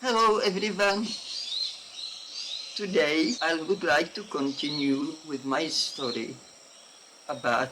Hello everyone. Today I would like to continue with my story about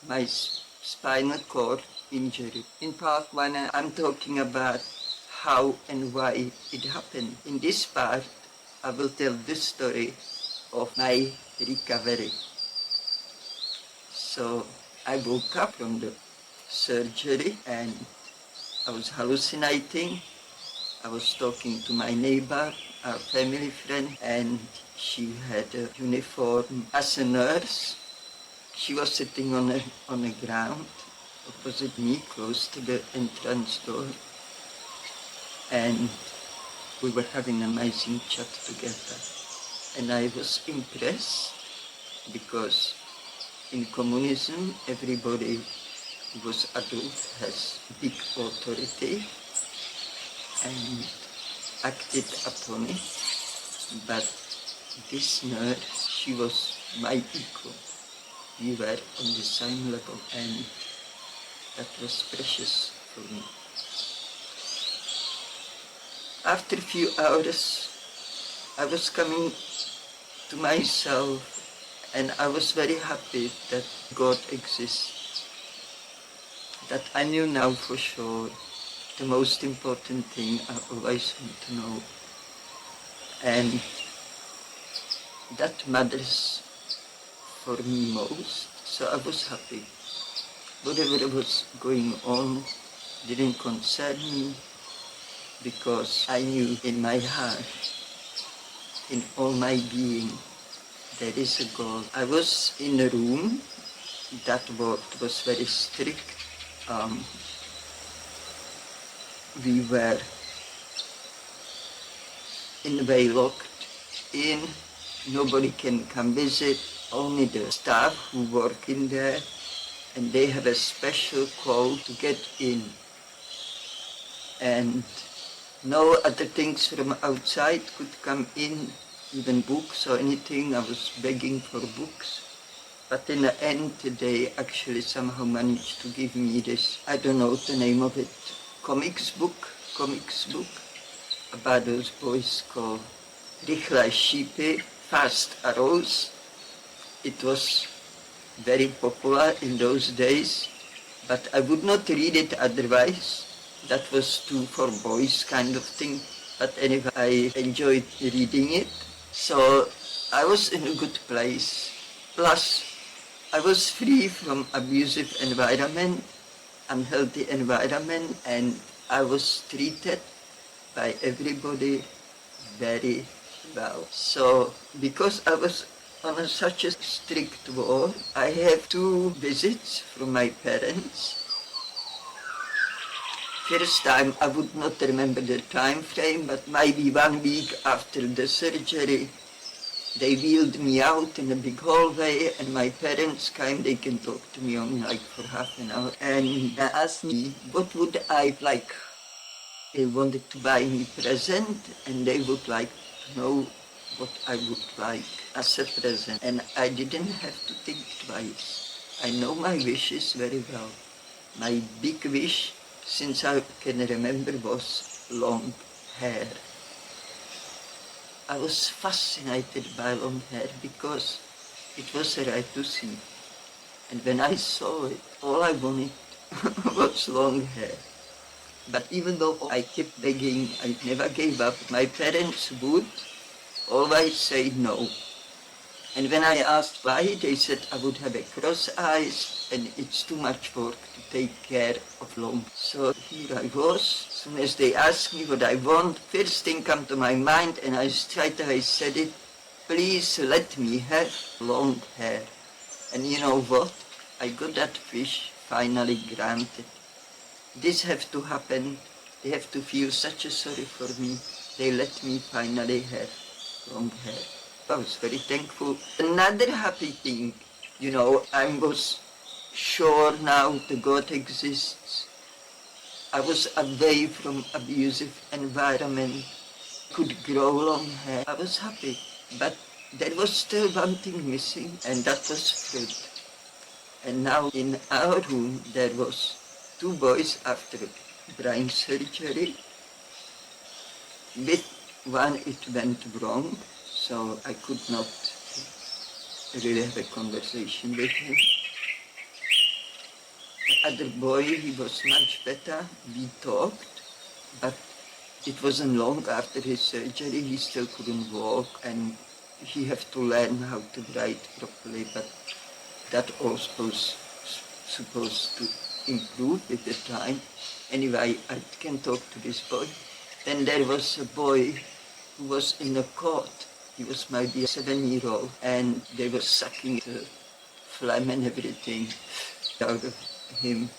my spinal cord injury. In part 1 I'm talking about how and why it happened. In this part I will tell the story of my recovery. So I woke up from the surgery and I was hallucinating. I was talking to my neighbor, a family friend, and she had a uniform as a nurse. She was sitting on the ground opposite me, close to the entrance door, and we were having an amazing chat together. And I was impressed because in communism, everybody who was adult has big authority and acted upon it. But this nurse, she was my equal. We were on the same level, and that was precious for me. After a few hours, I was coming to myself, and I was very happy that God exists. That I knew now for sure the most important thing I always want to know. And that matters for me most, so I was happy. Whatever was going on didn't concern me because I knew in my heart, in all my being, there is a God. I was in a room that was very strict. We were in a way locked in. Nobody can come visit, only the staff who work in there, and they have a special call to get in. And no other things from outside could come in, even books or anything. I was begging for books. But in the end, they actually somehow managed to give me this, I don't know the name of it, comics book, about those boys called Rychlé šípy, Fast Arrows. It was very popular in those days, but I would not read it otherwise. That was too for boys kind of thing. But anyway, I enjoyed reading it. So I was in a good place. Plus, I was free from abusive environment, unhealthy environment, and I was treated by everybody very well. So because I was on such a strict wall, I have 2 visits from my parents. First time, I would not remember the time frame, but maybe 1 week after the surgery, they wheeled me out in a big hallway, and my parents came. They can talk to me only like for half an hour, and they asked me what would I like. They wanted to buy me a present, and they would like to know what I would like as a present. And I didn't have to think twice. I know my wishes very well. My big wish, since I can remember, was long hair. I was fascinated by long hair because it was right to see. And when I saw it, all I wanted was long hair. But even though I kept begging, I never gave up. My parents would always say no. And when I asked why, they said I would have a cross eyes and it's too much work to take care of long. So here I was. As soon as they asked me what I want, first thing come to my mind, and I straight away said it, please let me have long hair. And you know what? I got that wish finally granted. This have to happen. They have to feel such a sorry for me. They let me finally have long hair. I was very thankful. Another happy thing, I was sure now that God exists. I was away from abusive environment, could grow long hair. I was happy, but there was still one thing missing, and that was fruit. And now in our room there was 2 boys after brain surgery. With one it went wrong, so I could not really have a conversation with him. The other boy, he was much better. We talked, but it wasn't long after his surgery. He still couldn't walk, and he had to learn how to write properly, but that also was supposed to improve with the time. Anyway, I can talk to this boy. Then there was a boy who was in a court. He was maybe a 7-year-old, and they were sucking the phlegm and everything out of him.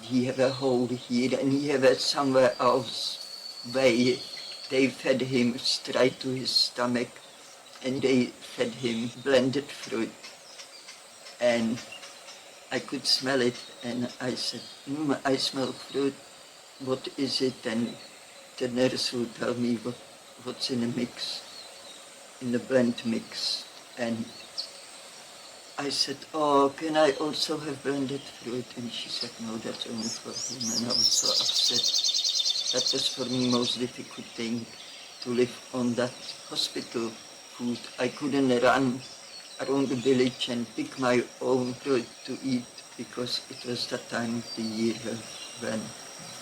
He had a hole here, and he had somewhere else where they fed him straight to his stomach, and they fed him blended fruit. And I could smell it, and I said, I smell fruit. What is it? And the nurse would tell me what's in the mix, in the blend mix. And I said, oh, can I also have blended fruit? And she said, no, that's only for him. And I was so upset. That was for me most difficult thing, to live on that hospital food. I couldn't run around the village and pick my own fruit to eat, because it was that time of the year when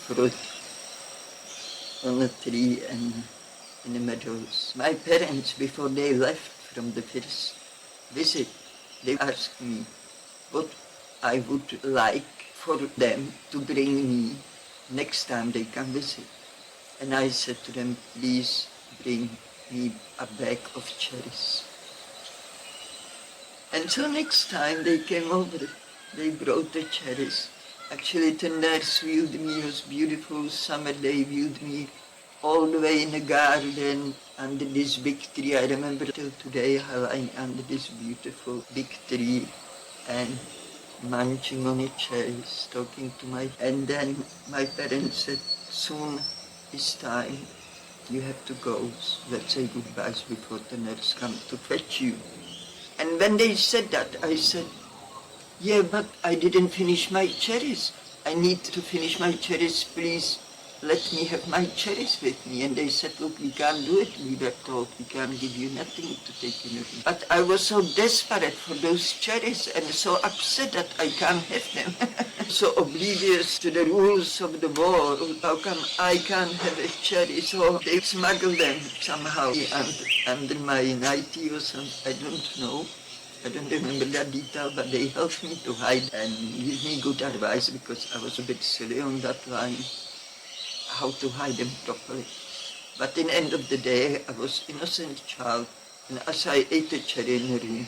fruit on the tree and in the meadows. My parents, before they left from the first visit, they asked me what I would like for them to bring me next time they come visit. And I said to them, please bring me a bag of cherries. And so next time they came over, they brought the cherries. Actually, the nurse wheeled me, it was beautiful summer day, wheeled me all the way in the garden under this big tree. I remember till today how I'm under this beautiful big tree and munching on the cherries, talking to and then my parents said, soon is time, you have to go. Let's say goodbyes before the nurse comes to fetch you. And when they said that, I said, yeah, but I didn't finish my cherries. I need to finish my cherries, please. Let me have my cherries with me. And they said, look, we can't do it. We were told we can't give you nothing to take in your room. But I was so desperate for those cherries and so upset that I can't have them. So oblivious to the rules of the war, how come I can't have a cherry? So they smuggled them somehow under my nightie or something, I don't know. I don't remember that detail, but they helped me to hide and give me good advice, because I was a bit silly on that line, how to hide them properly. But in the end of the day, I was innocent child, and as I ate a cherry in the room,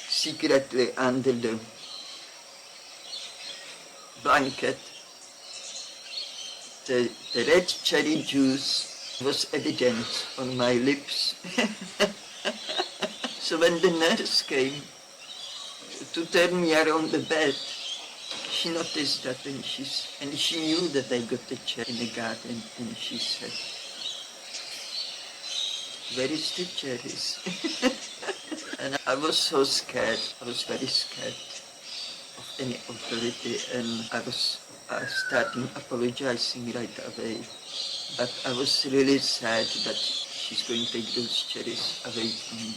secretly under the blanket, the red cherry juice was evident on my lips. So when the nurse came to turn me around the bed, she noticed that, and she knew that I got the chair in the garden, and she said, where is the cherries? And I was so scared. I was very scared of any authority, and I was starting apologizing right away. But I was really sad that she's going to take those cherries away from me.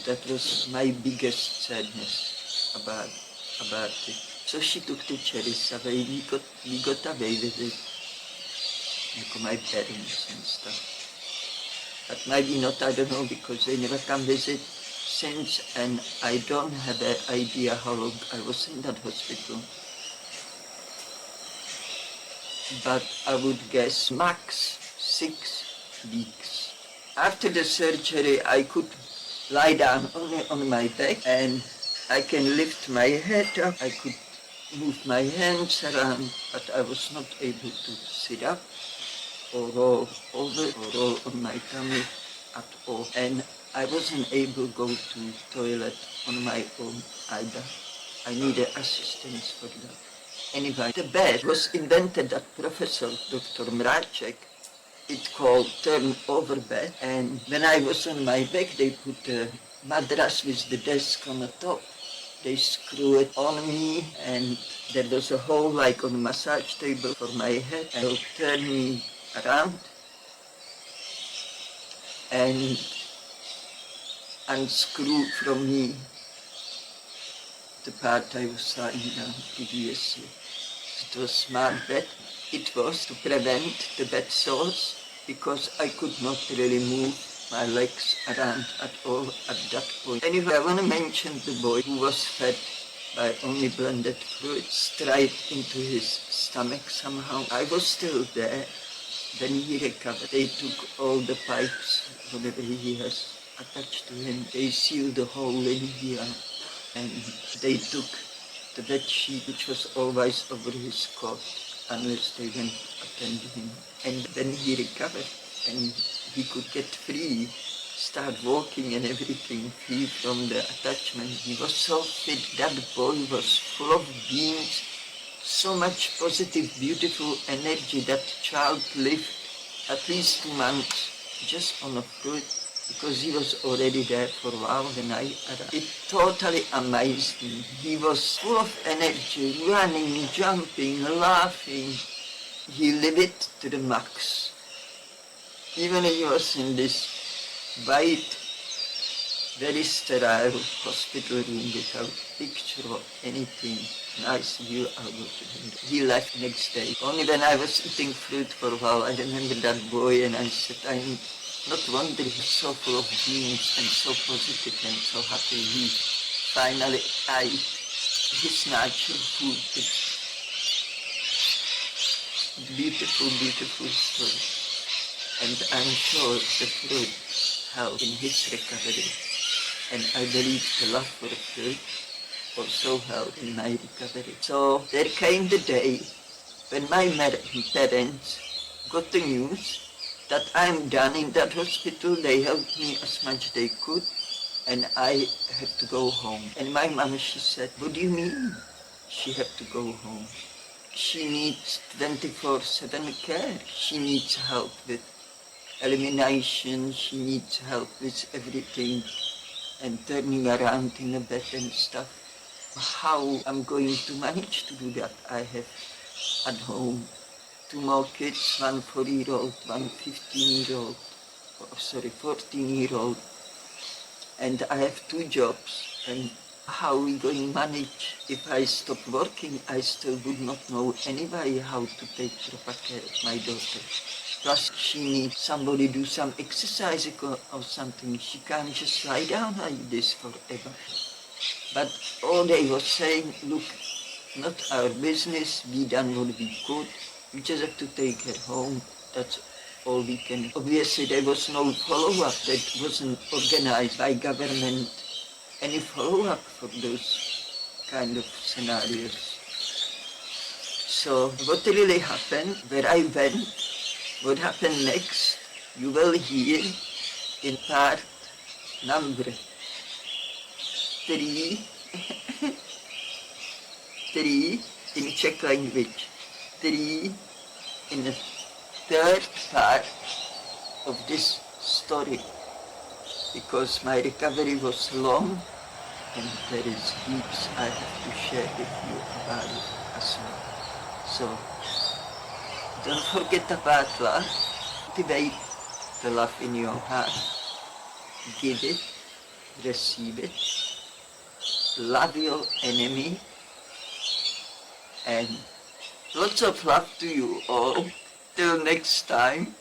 That was my biggest sadness about it. So she took the cherries away. We got away with it, like my parents and stuff. But maybe not, I don't know, because they never come visit since, and I don't have an idea how long I was in that hospital. But I would guess max 6 weeks. After the surgery, I could lie down only on my back, and I can lift my head up. I could move my hands around, but I was not able to sit up or roll over or roll on my tummy at all. And I wasn't able to go to toilet on my own either. I needed assistance for that. Anyway, the bed was invented that Professor Dr. Mracek. It's called turn-over bed, and when I was on my back, they put a mattress with the desk on the top. They screw it on me, and there was a hole like on a massage table for my head, and they'll turn me around, and unscrew from me the part I was lying down previously. It was smart bet. It was to prevent the bed sores because I could not really move my legs around at all at that point. Anyway, I want to mention the boy who was fed by only blended fruit straight into his stomach somehow. I was still there. Then he recovered. They took all the pipes, whatever he has attached to him. They sealed the hole in here, and they took the bed sheet, which was always over his cot, unless they went to attend him. And then he recovered, and he could get free, start walking and everything, free from the attachment. He was so fit. That boy was full of beans, so much positive, beautiful energy. That child lived at least 2 months just on a fruit, because he was already there for a while when I arrived. It totally amazed me. He was full of energy, running, jumping, laughing. He lived it to the max. Even he was in this white, very sterile hospital room without picture or anything, nice view out of the window. He left next day. Only when I was eating fruit for a while, I remember that boy, and I said, I'm not wondering he's so full of beans and so positive and so happy. He finally ate his natural food. It's beautiful, beautiful story. And I'm sure the fruit helped in his recovery. And I believe the love for fruit also helped in my recovery. So there came the day when my parents got the news that I'm done in that hospital. They helped me as much they could, and I have to go home. And my mom, she said, what do you mean she have to go home? She needs 24/7 care. She needs help with elimination. She needs help with everything and turning around in a bed and stuff. How I'm going to manage to do that? I have at home 2 more kids, one 4-year-old, one 15-year-old, 14-year-old, and I have 2 jobs. And how are we going to manage? If I stop working, I still would not know anybody how to take proper care of my daughter. Plus, she needs somebody to do some exercise or something. She can't just lie down like this forever. But all they were saying, look, not our business, we done what we could. We just have to take her home. That's all we can. Obviously, there was no follow-up. That wasn't organized by government. Any follow-up for those kind of scenarios. So what really happened, where I went, what happened next, you will hear in part number 3, 3 in Czech language, 3 in the 3rd part of this story, because my recovery was long and there is heaps I have to share with you about it as well. So don't forget about love. Cultivate the love in your heart. Give it, receive it. Love your enemy. And lots of love to you all. Till next time.